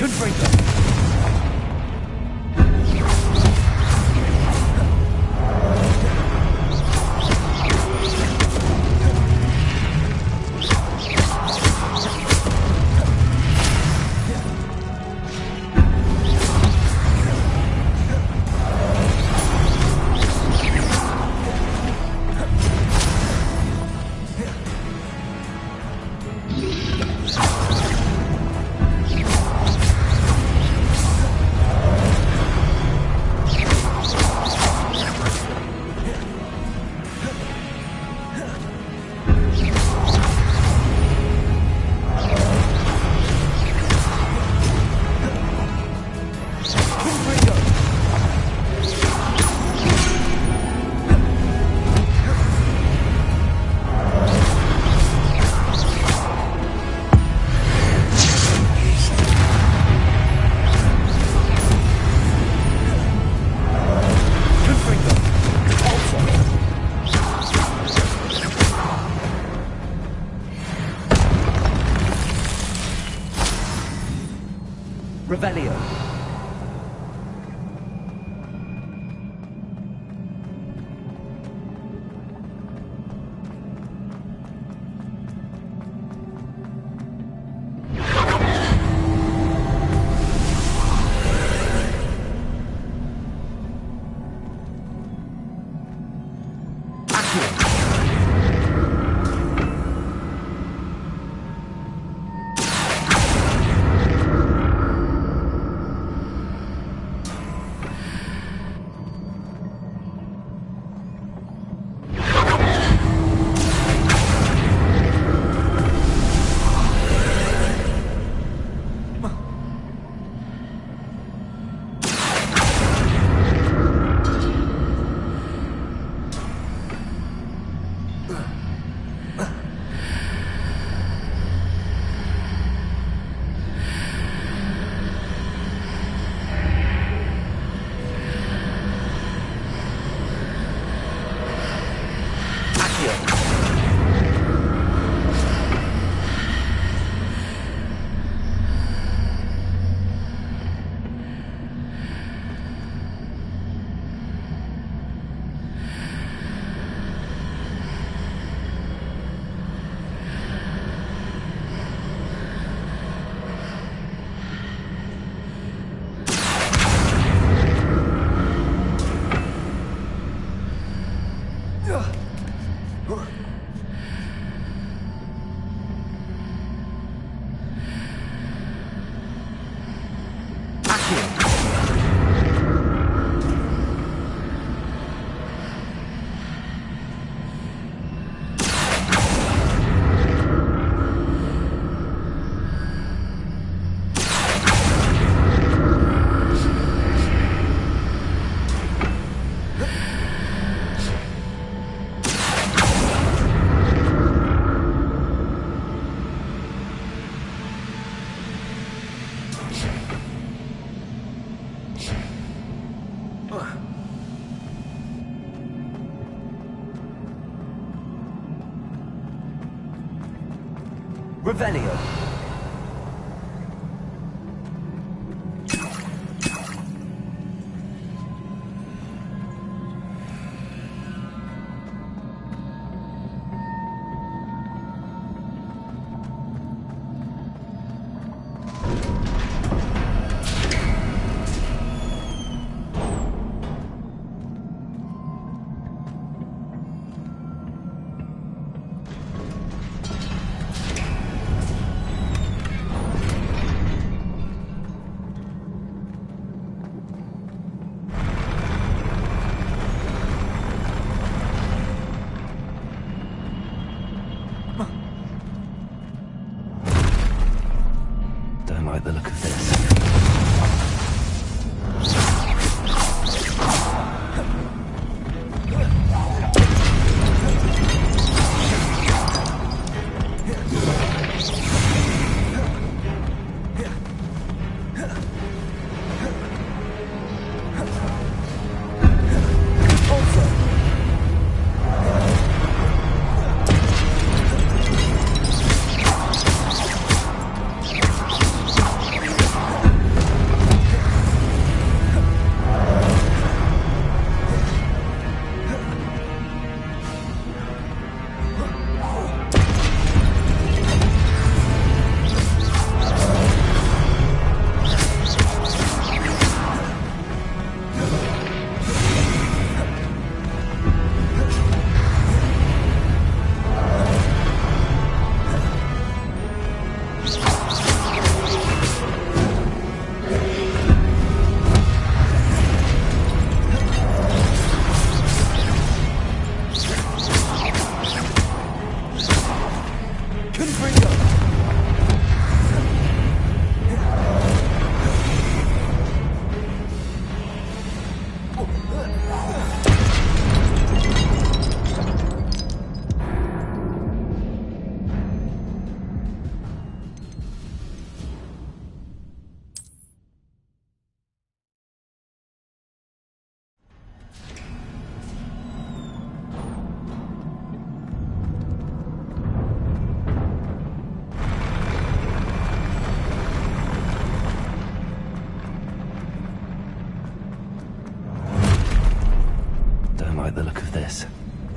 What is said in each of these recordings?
Revelio. Revelio.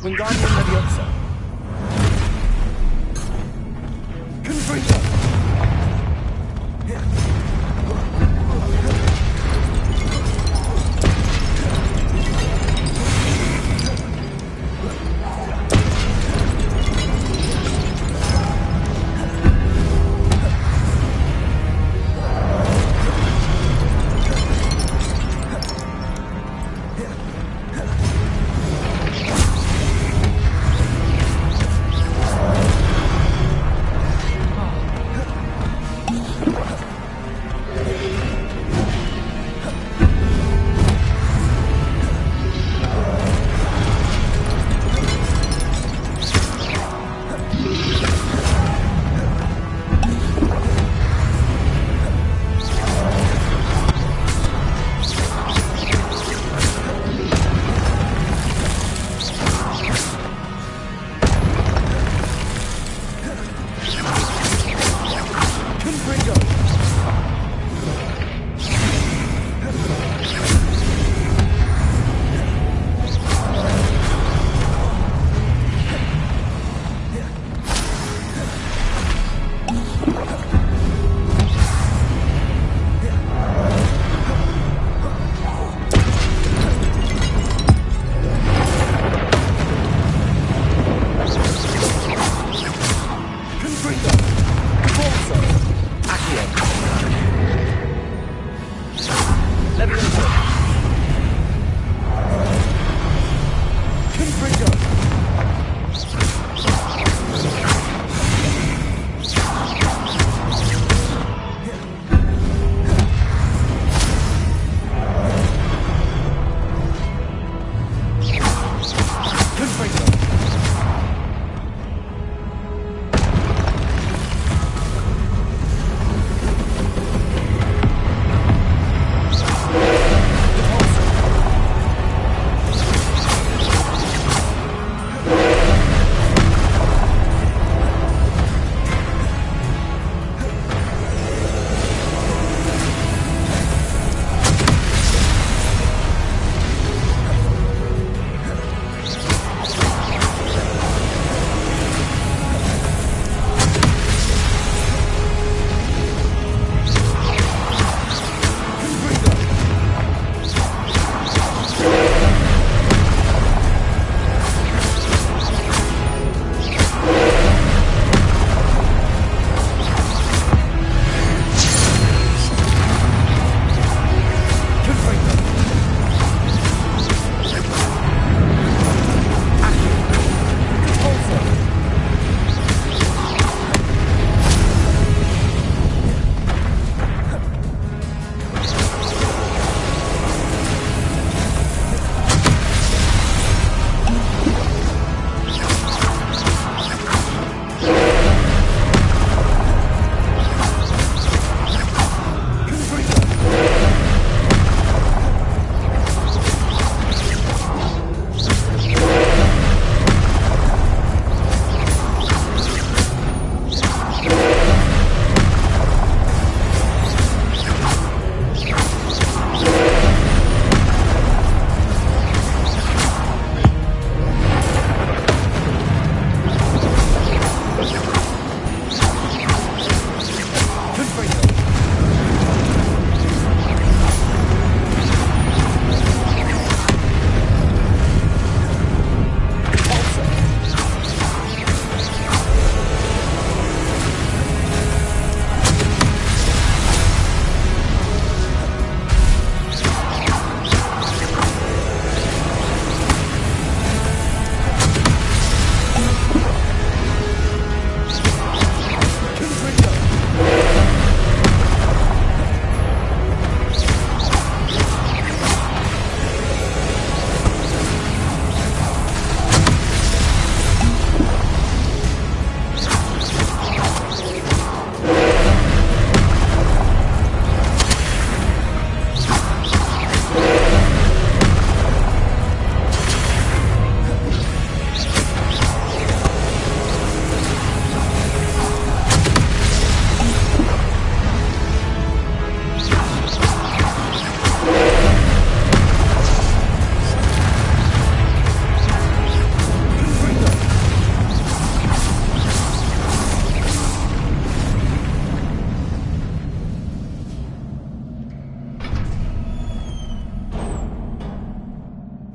Wingardium Leviosa. Confringo.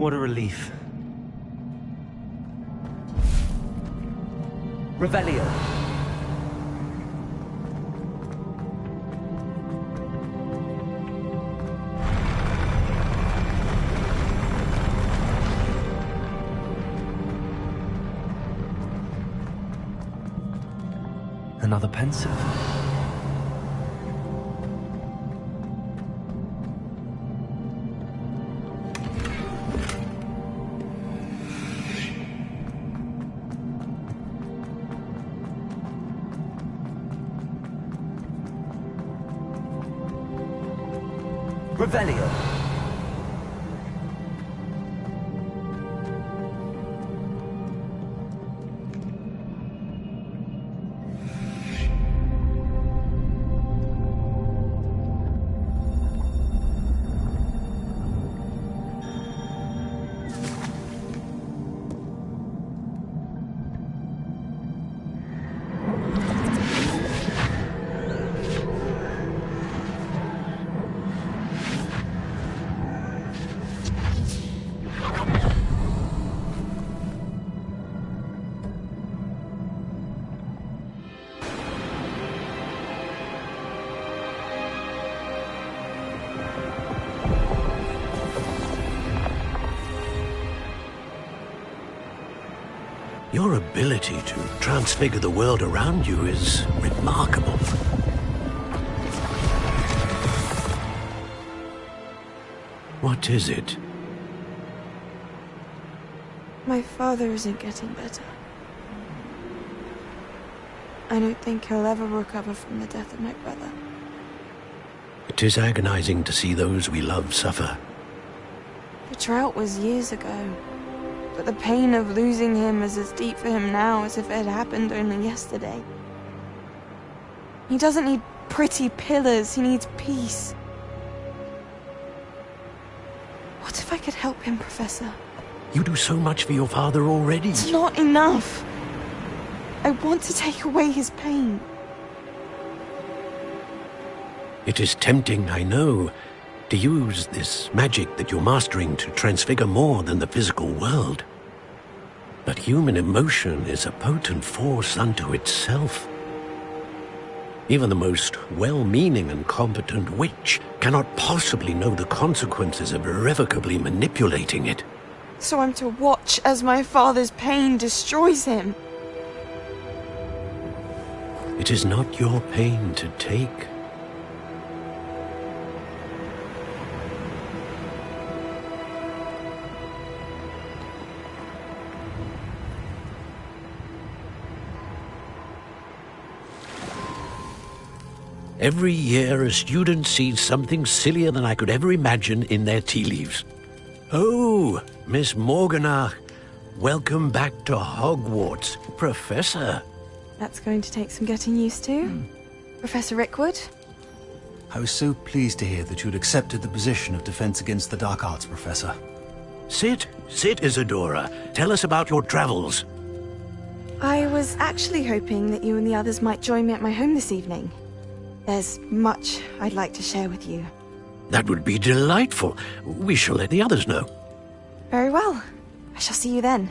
What a relief. Revelio. Another pensive. Revelio. Your ability to transfigure the world around you is remarkable. What is it? My father isn't getting better. I don't think he'll ever recover from the death of my brother. It is agonizing to see those we love suffer. The drought was years ago, but the pain of losing him is as deep for him now as if it had happened only yesterday. He doesn't need pretty pillars, he needs peace. What if I could help him, Professor? You do so much for your father already. It's not enough. I want to take away his pain. It is tempting, I know, to use this magic that you're mastering to transfigure more than the physical world. But human emotion is a potent force unto itself. Even the most well-meaning and competent witch cannot possibly know the consequences of irrevocably manipulating it. So I'm to watch as my father's pain destroys him. It is not your pain to take. Every year, a student sees something sillier than I could ever imagine in their tea leaves. Oh, Miss Morganach, welcome back to Hogwarts, Professor. That's going to take some getting used to. Professor Rickwood? I was so pleased to hear that you'd accepted the position of Defense Against the Dark Arts, Professor. Sit, Isadora. Tell us about your travels. I was actually hoping that you and the others might join me at my home this evening. There's much I'd like to share with you. That would be delightful. We shall let the others know. Very well. I shall see you then.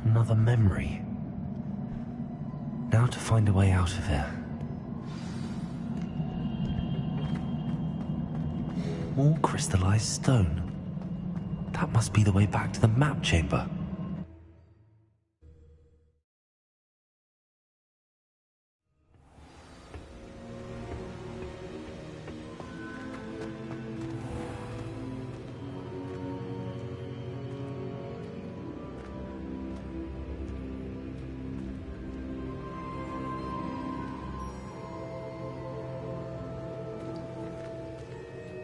Another memory. Now to find a way out of here. More crystallized stone. That must be the way back to the map chamber.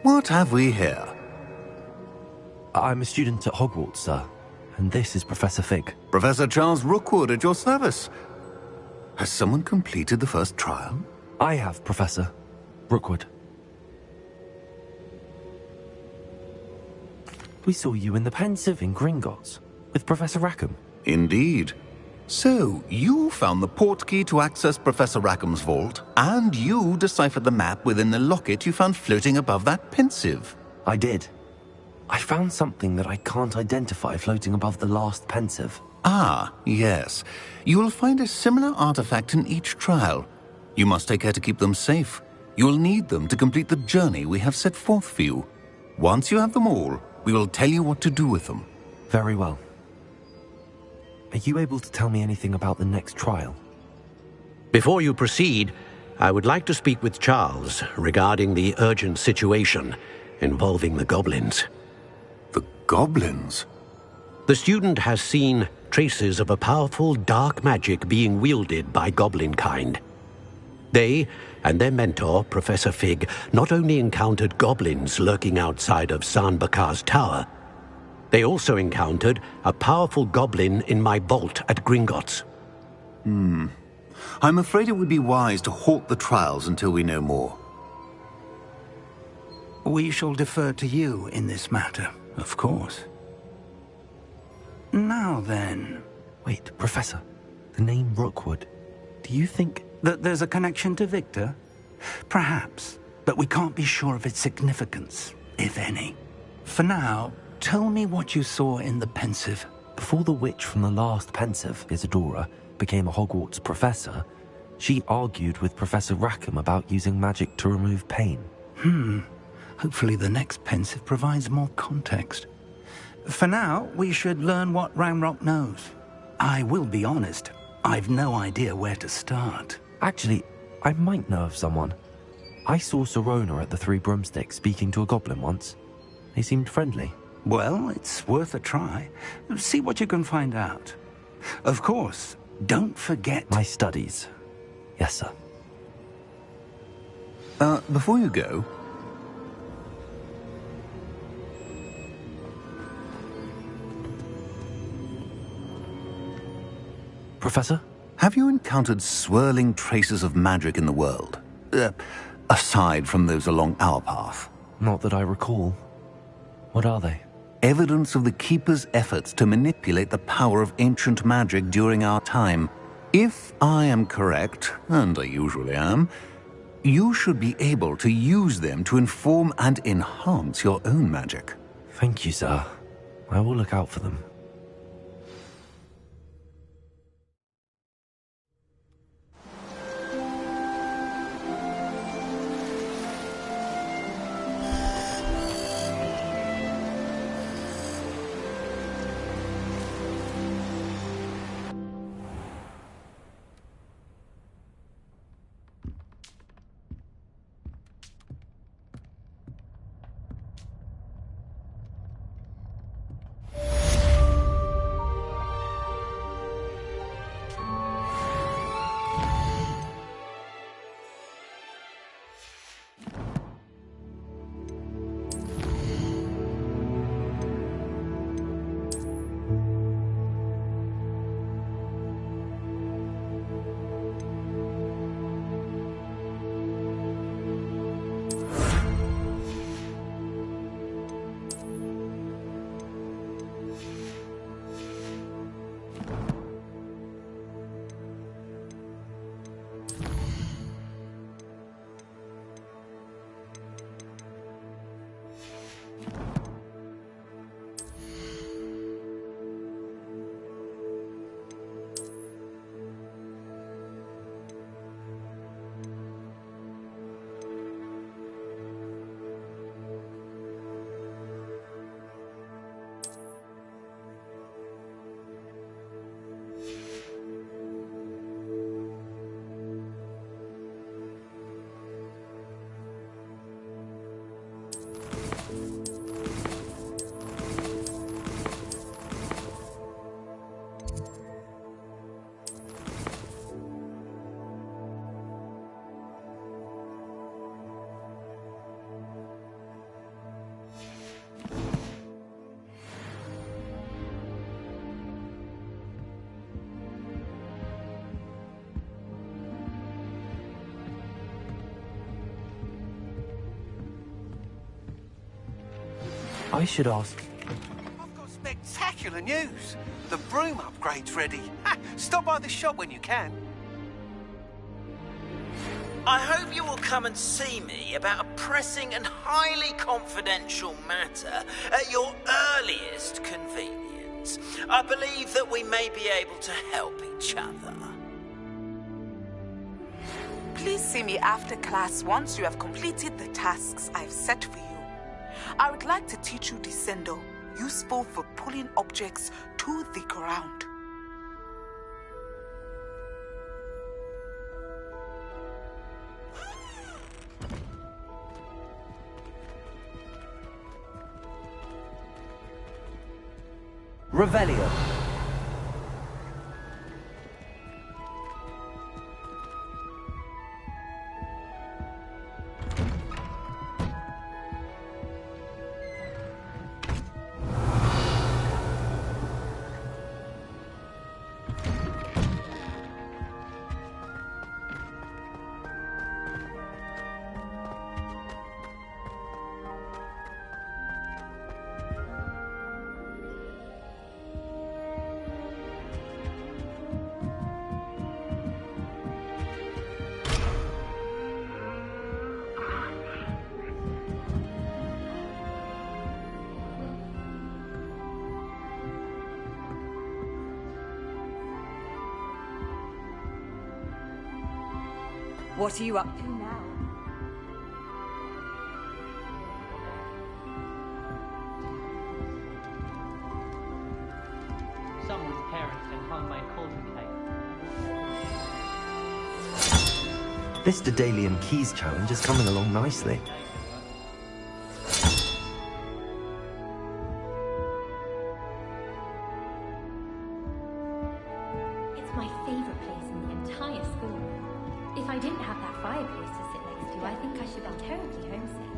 What have we here? I'm a student at Hogwarts, sir. And this is Professor Fig. Professor Charles Rookwood at your service. Has someone completed the first trial? I have, Professor Rookwood. We saw you in the Pensieve in Gringotts with Professor Rackham. Indeed. So, you found the portkey to access Professor Rackham's vault, and you deciphered the map within the locket you found floating above that pensive. I did. I found something that I can't identify floating above the last pensive. Ah, yes. You will find a similar artifact in each trial. You must take care to keep them safe. You will need them to complete the journey we have set forth for you. Once you have them all, we will tell you what to do with them. Very well. Are you able to tell me anything about the next trial? Before you proceed, I would like to speak with Charles regarding the urgent situation involving the goblins. The goblins? The student has seen traces of a powerful dark magic being wielded by goblin kind. They and their mentor, Professor Fig, not only encountered goblins lurking outside of San Bakar's tower, they also encountered a powerful goblin in my vault at Gringotts. I'm afraid it would be wise to halt the trials until we know more. We shall defer to you in this matter, of course. Now then... Wait, Professor. The name Rookwood. Do you think... that there's a connection to Victor? Perhaps, but we can't be sure of its significance, if any. For now, tell me what you saw in the pensive. Before the witch from the last pensive, Isadora, became a Hogwarts professor, she argued with Professor Rackham about using magic to remove pain. Hopefully the next pensive provides more context. For now, we should learn what Ranrock knows. I will be honest, I've no idea where to start. Actually, I might know of someone. I saw Serona at the Three Broomsticks speaking to a goblin once. They seemed friendly. Well, it's worth a try. See what you can find out. Of course, don't forget... My studies. Yes, sir. Before you go... Professor? Have you encountered swirling traces of magic in the world? Aside from those along our path? Not that I recall. What are they? Evidence of the Keeper's efforts to manipulate the power of ancient magic during our time. If I am correct, and I usually am, you should be able to use them to inform and enhance your own magic. Thank you, sir. I will look out for them. I should ask... I've got spectacular spectacular news! The broom upgrade's ready. Stop by the shop when you can. I hope you will come and see me about a pressing and highly confidential matter at your earliest convenience. I believe that we may be able to help each other. Please see me after class once you have completed the tasks I've set for you. I would like to teach you Descendo, useful for pulling objects to the ground. Revelio. What are you up to now? Someone's parents can find my contemplate. This Daedalian Keys challenge is coming along nicely. It's my favorite place in the entire school. If I didn't have that fireplace to sit next to, I think I should be terribly homesick.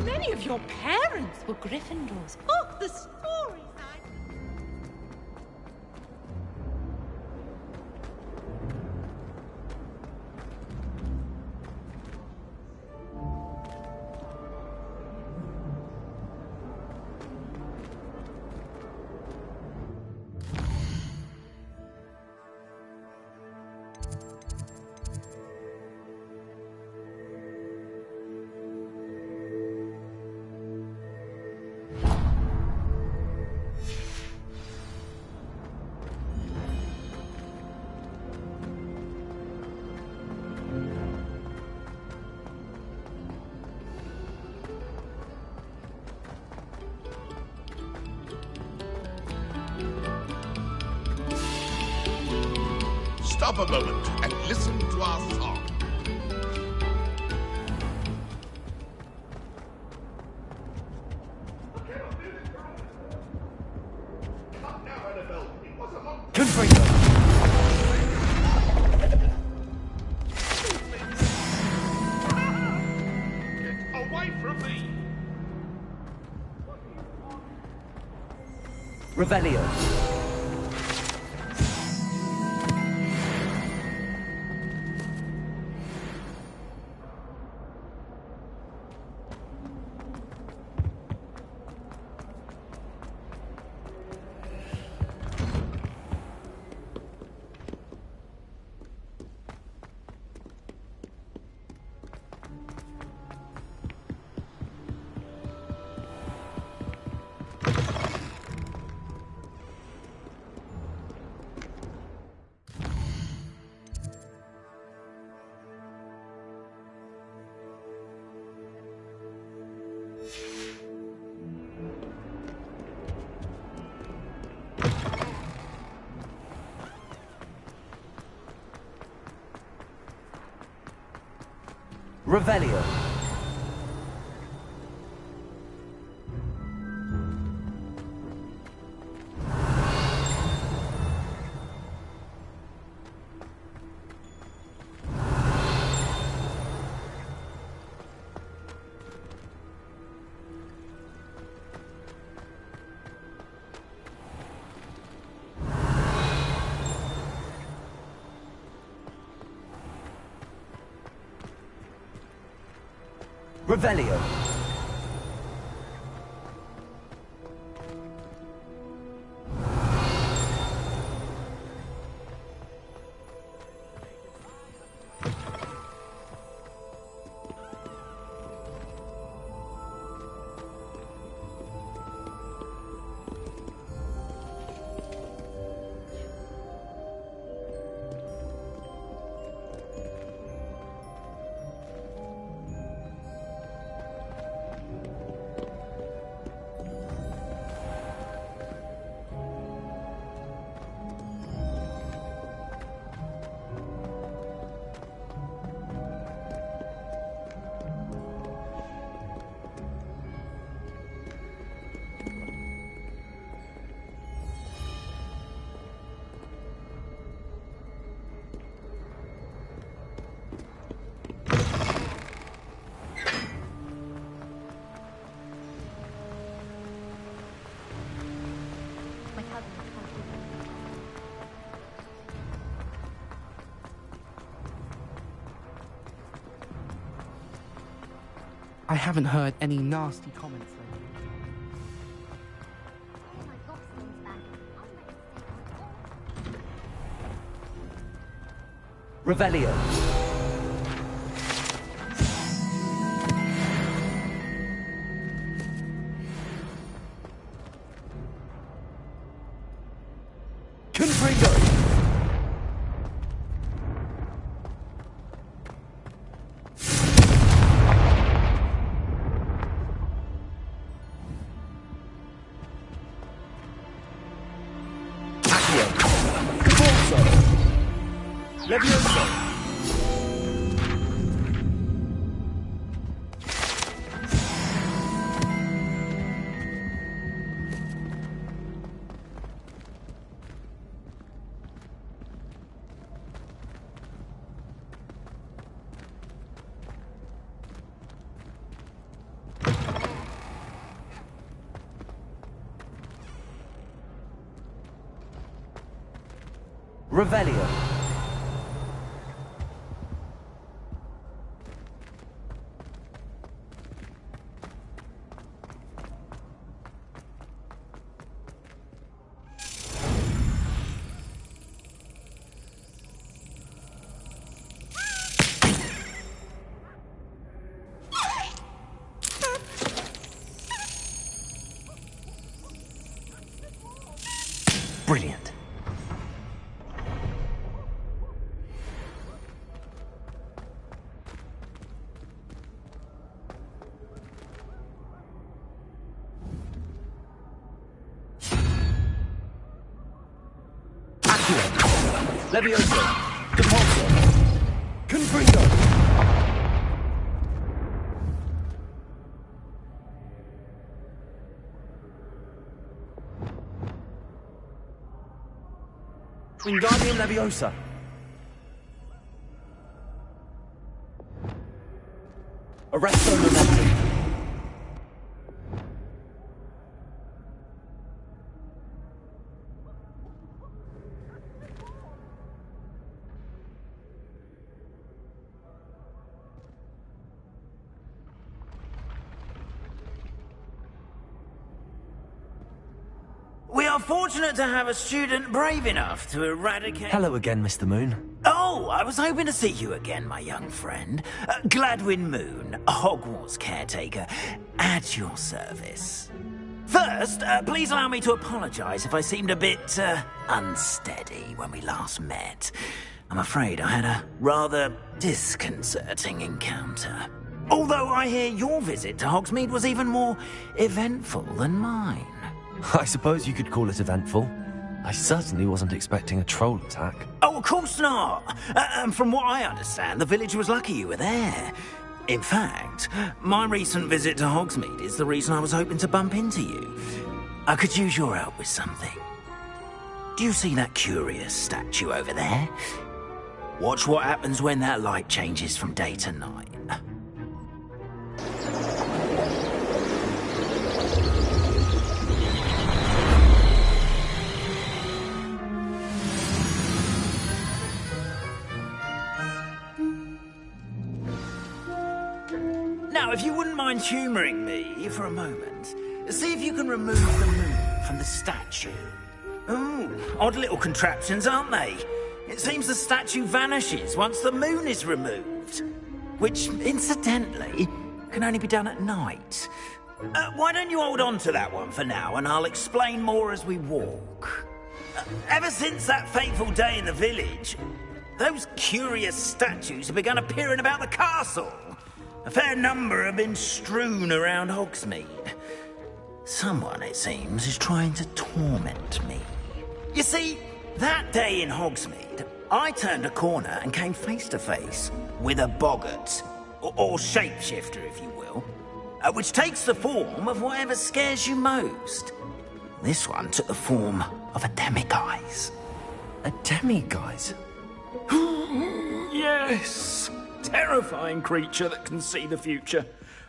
Many of your parents were Gryffindors. Oh, the stories Stop a moment and listen to our song. Get away from me! Revelio. Revelio. Revelio. I haven't heard any nasty comments lately. Revelio. Confringo. Levioso! Revelio. Brilliant. Levioso. Depulso. Confringo. Wingardium Leviosa. Arresto Momentum. We are fortunate to have a student brave enough to eradicate... Hello again, Mr. Moon. Oh, I was hoping to see you again, my young friend. Gladwin Moon, Hogwarts caretaker, at your service. First, please allow me to apologize if I seemed a bit, unsteady when we last met. I'm afraid I had a rather disconcerting encounter. Although I hear your visit to Hogsmeade was even more eventful than mine. I suppose you could call it eventful. I certainly wasn't expecting a troll attack. Oh, of course not. And from what I understand, the village was lucky you were there. In fact, my recent visit to Hogsmeade is the reason I was hoping to bump into you. I could use your help with something. Do you see that curious statue over there? Watch what happens when that light changes from day to night. Now, if you wouldn't mind humouring me for a moment, see if you can remove the moon from the statue. Ooh, odd little contraptions, aren't they? It seems the statue vanishes once the moon is removed. Which, incidentally, can only be done at night. Why don't you hold on to that one for now, and I'll explain more as we walk. Ever since that fateful day in the village, those curious statues have begun appearing about the castle. A fair number have been strewn around Hogsmeade. Someone, it seems, is trying to torment me. You see, that day in Hogsmeade, I turned a corner and came face to face with a boggart, or shapeshifter, if you will, which takes the form of whatever scares you most. This one took the form of a demiguise. A demiguise? Yes! Terrifying creature that can see the future.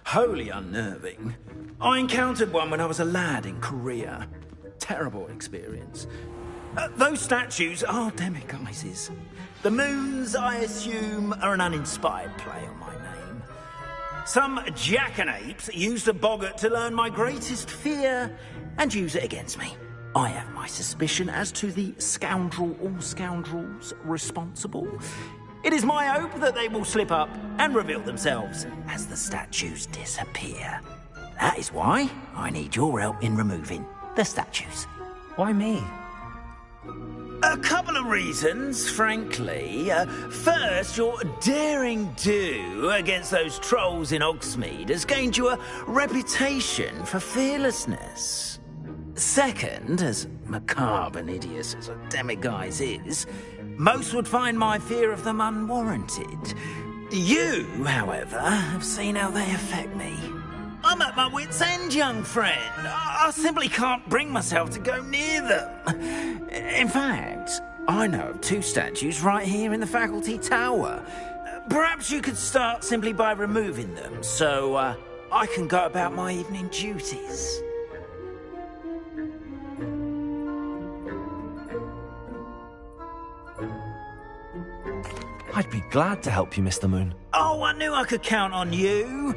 Wholly unnerving. I encountered one when I was a lad in Korea. Terrible experience. Those statues are demiguises. The moons, I assume, are an uninspired play on my name. Some jackanapes used a boggart to learn my greatest fear and use it against me. I have my suspicion as to the scoundrel or scoundrels responsible. It is my hope that they will slip up and reveal themselves as the statues disappear. That is why I need your help in removing the statues. Why me? A couple of reasons, frankly. First, your daring do against those trolls in Hogsmeade has gained you a reputation for fearlessness. Second, as macabre and hideous as a demiguise is, most would find my fear of them unwarranted. You, however, have seen how they affect me. I'm at my wit's end, young friend. I simply can't bring myself to go near them. In fact, I know of two statues right here in the faculty tower. Perhaps you could start simply by removing them, so I can go about my evening duties. I'd be glad to help you, Mr. Moon. Oh, I knew I could count on you.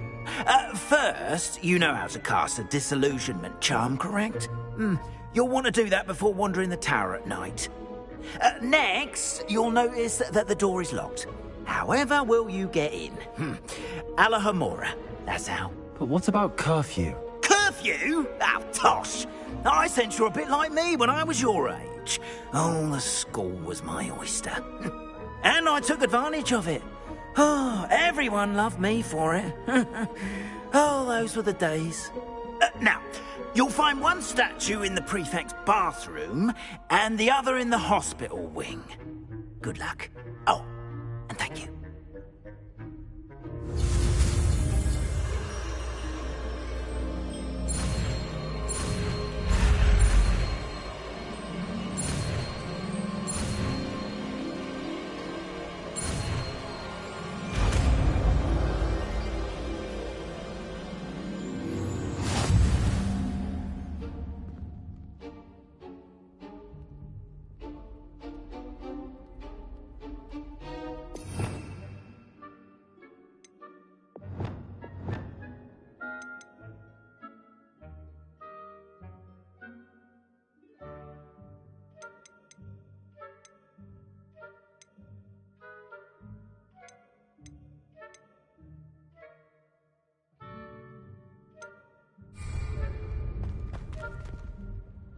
First, you know how to cast a disillusionment charm, correct? You'll want to do that before wandering the tower at night. Next, you'll notice that the door is locked. However will you get in? Alahomora, that's how. But what about curfew? Curfew? Oh, tosh. I sense you're a bit like me when I was your age. Oh, the school was my oyster. And I took advantage of it. Oh, everyone loved me for it. Oh, those were the days. Now, you'll find one statue in the prefect's bathroom and the other in the hospital wing. Good luck. Oh, and thank you.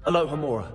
Alohomora.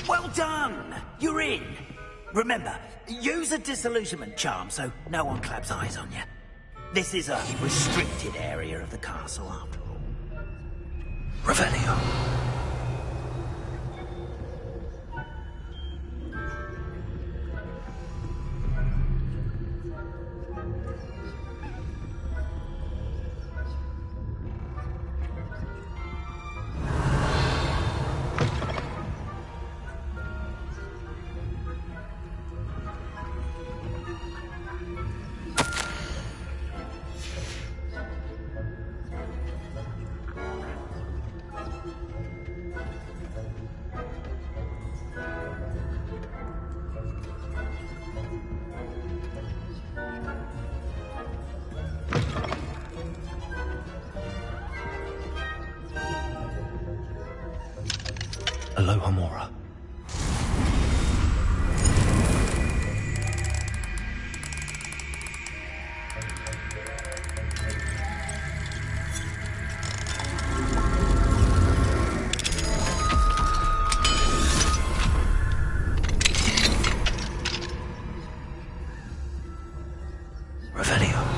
Well done! You're in. Remember, use a disillusionment charm so no one claps eyes on you. This is a restricted area of the castle, after all. Revelio. Aloha Mora. Revelio.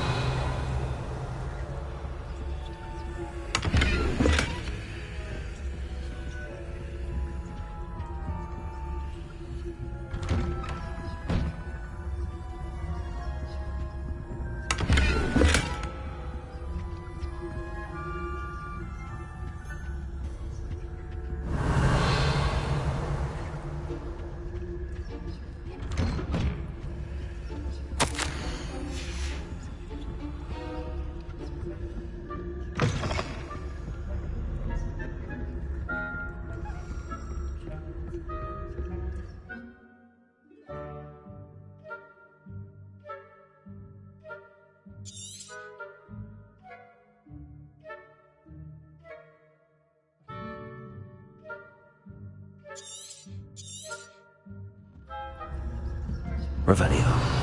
Revelio.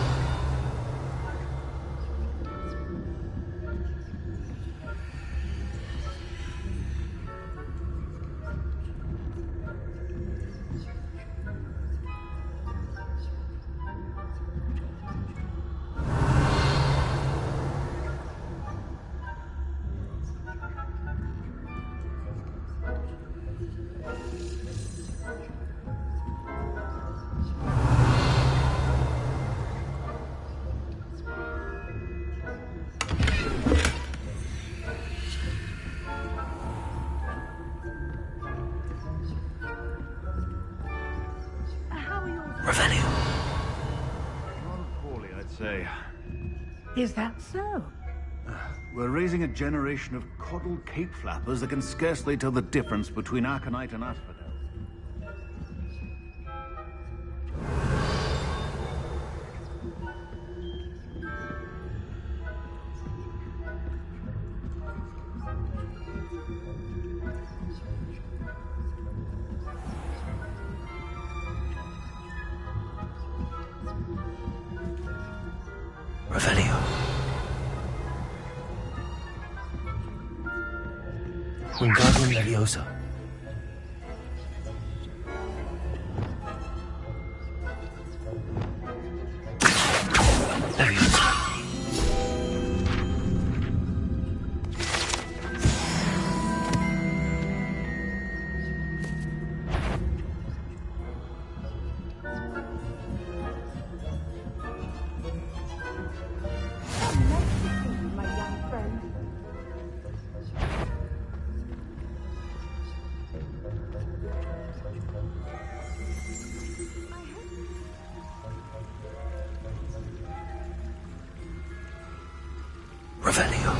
Revelio. Rather poorly, I'd say. Is that so? We're raising a generation of coddled cape flappers that can scarcely tell the difference between Aconite and Asphodel. Revelio. Wingardium Leviosa. Leviosa. Revelio.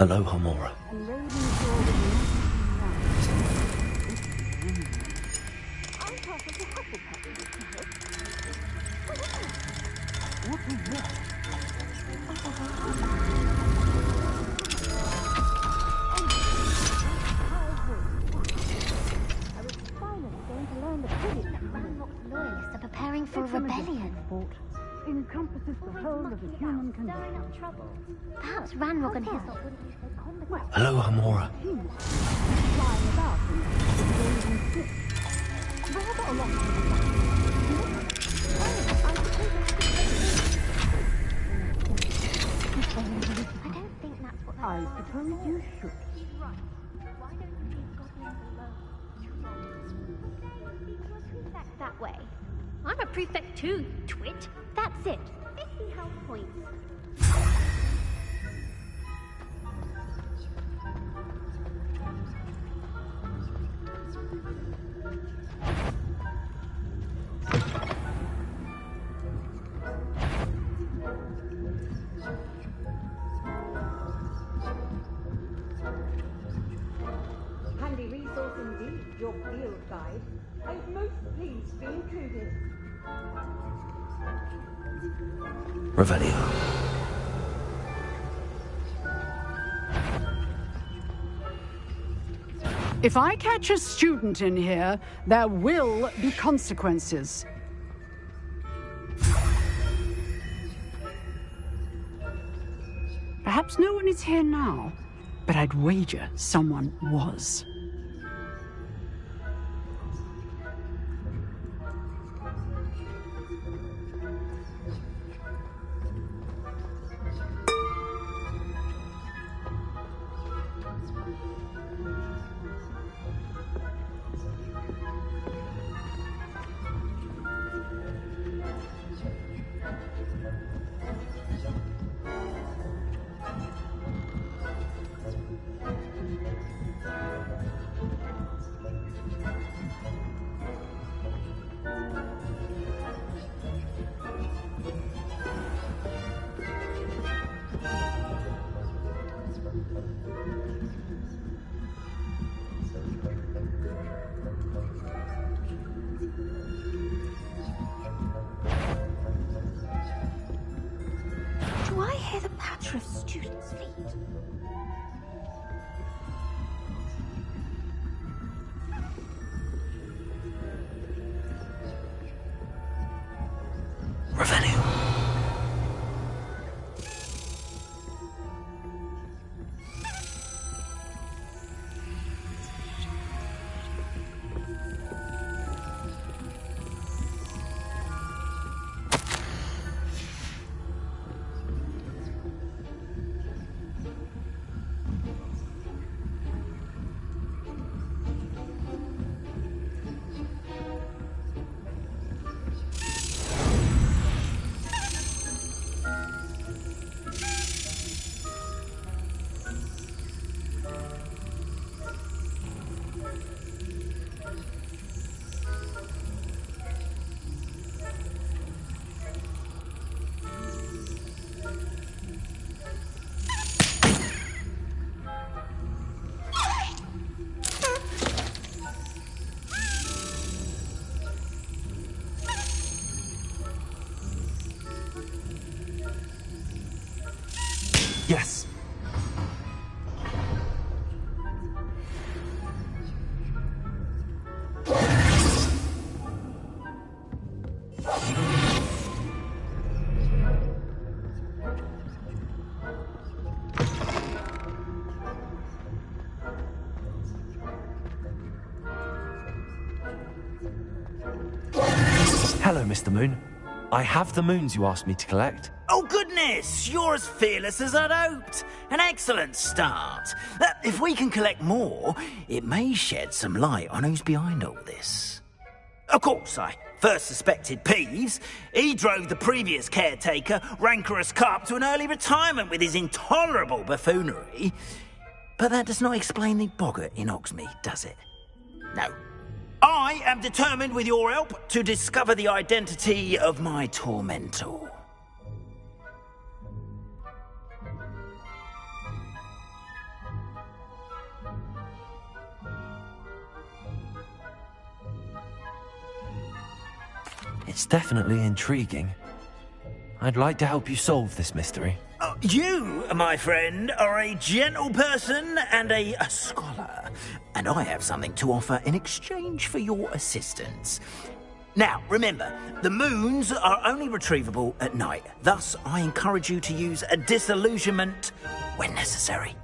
Aloha, Mora. Loyalists are preparing for a rebellion. Encompasses the whole of the human condition. Perhaps Ranrock and Hill wouldn't use their combat. Aloha, Mora. Flying about and rather a lot I don't think that's what I suppose you should. Right. Why don't you leave goblins alone? You're a prefect that way. I'm a prefect too, you twit. That's it. 50 health points. Handy resource indeed, your field guide. I'm most pleased to be included. Revelio. If I catch a student in here, there will be consequences. Perhaps no one is here now, but I'd wager someone was. Do I hear the patter of students' feet? Revelio. Yes. Hello, Mr. Moon. I have the moons you asked me to collect. Oh, goodness! You're as fearless as I'd hoped. An excellent start. If we can collect more, it may shed some light on who's behind all this. Of course, I first suspected Peeves. He drove the previous caretaker, Rancorous Carp, to an early retirement with his intolerable buffoonery. But that does not explain the boggart in Hogsmeade, does it? No. I am determined, with your help, to discover the identity of my tormentor. It's definitely intriguing. I'd like to help you solve this mystery. You, my friend, are a gentle person and a scholar, and I have something to offer in exchange for your assistance. Now, remember, the moons are only retrievable at night. Thus, I encourage you to use a disillusionment when necessary.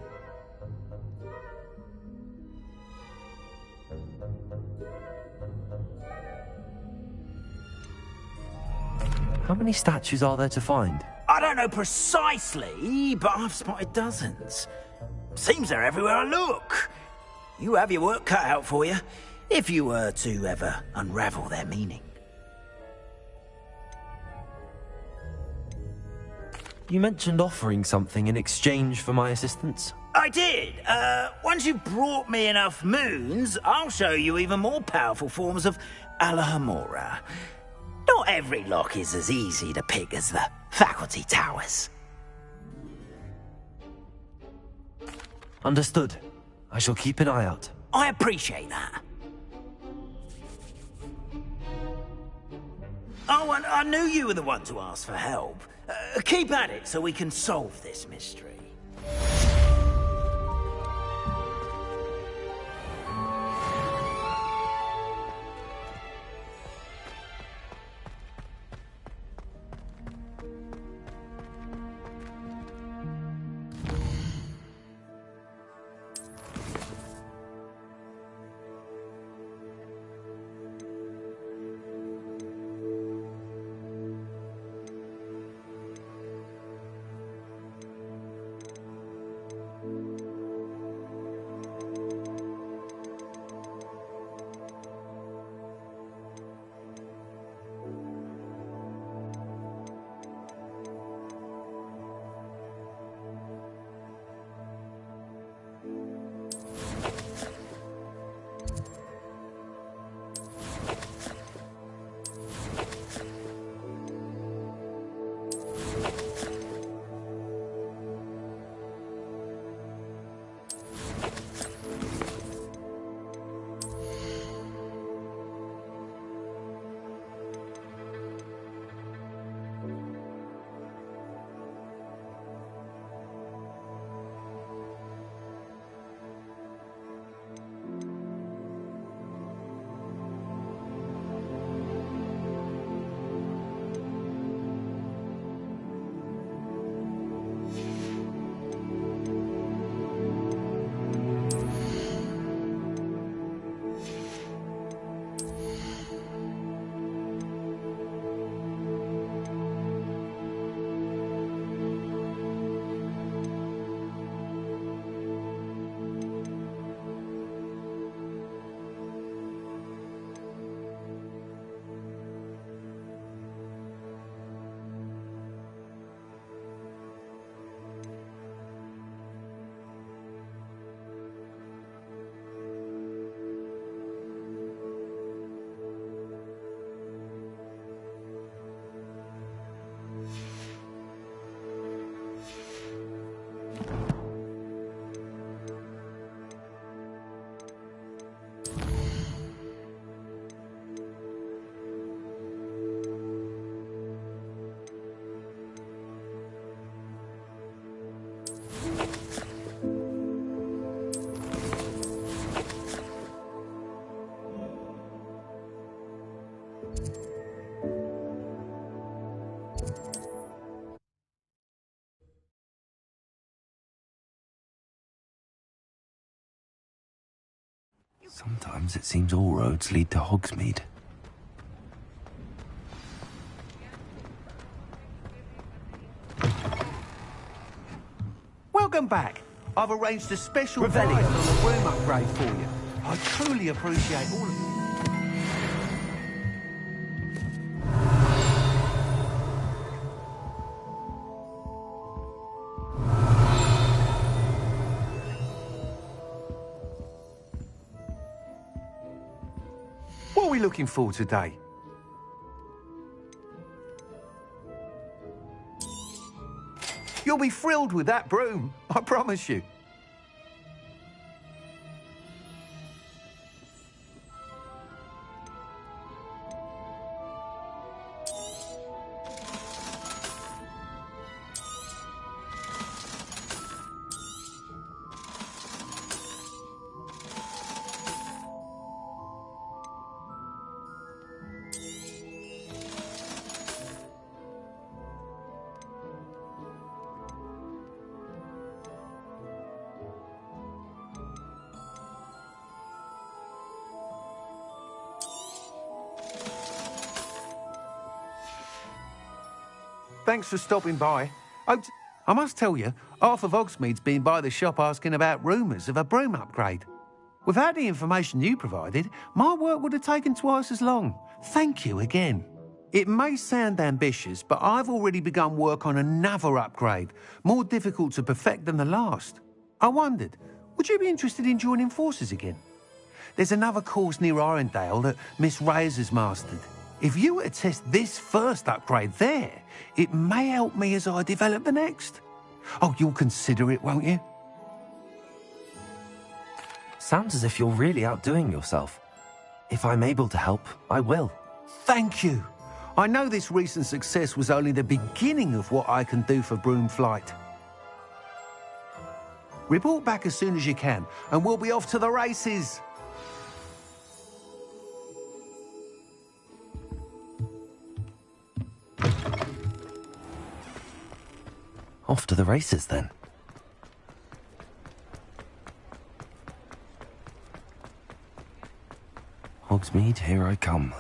How many statues are there to find? I don't know precisely, but I've spotted dozens. Seems they're everywhere I look. You have your work cut out for you, if you were to ever unravel their meaning. You mentioned offering something in exchange for my assistance. I did. Once you've brought me enough moons, I'll show you even more powerful forms of Alohomora. Not every lock is as easy to pick as the faculty towers. Understood. I shall keep an eye out. I appreciate that. Oh, and I knew you were the one to ask for help. Keep at it so we can solve this mystery. Sometimes it seems all roads lead to Hogsmeade. Welcome back. I've arranged a special prize on the room upgrade for you. I truly appreciate all of you. What are we looking for today? You'll be thrilled with that broom, I promise you. Thanks for stopping by. I must tell you, half of Hogsmeade's been by the shop asking about rumours of a broom upgrade. Without the information you provided, my work would have taken twice as long. Thank you again. It may sound ambitious, but I've already begun work on another upgrade, more difficult to perfect than the last. I wondered, would you be interested in joining forces again? There's another course near Arendale that Miss Reyes has mastered. If you were to test this first upgrade there, it may help me as I develop the next. Oh, you'll consider it, won't you? Sounds as if you're really outdoing yourself. If I'm able to help, I will. Thank you. I know this recent success was only the beginning of what I can do for Broomflight. Report back as soon as you can, and we'll be off to the races. Off to the races, then. Hogsmeade, here I come.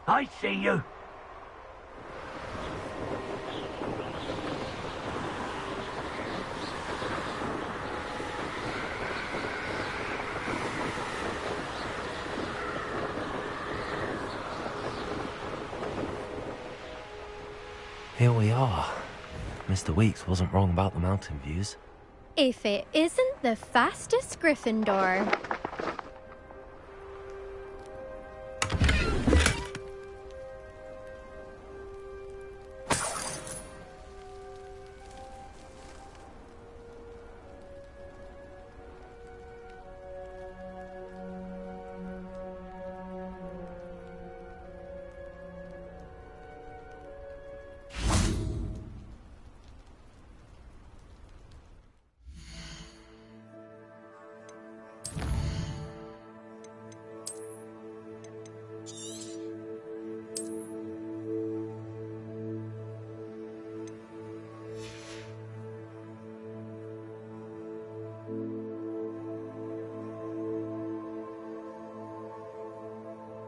I see you. Here we are. Mr. Weeks wasn't wrong about the mountain views. If it isn't the fastest Gryffindor.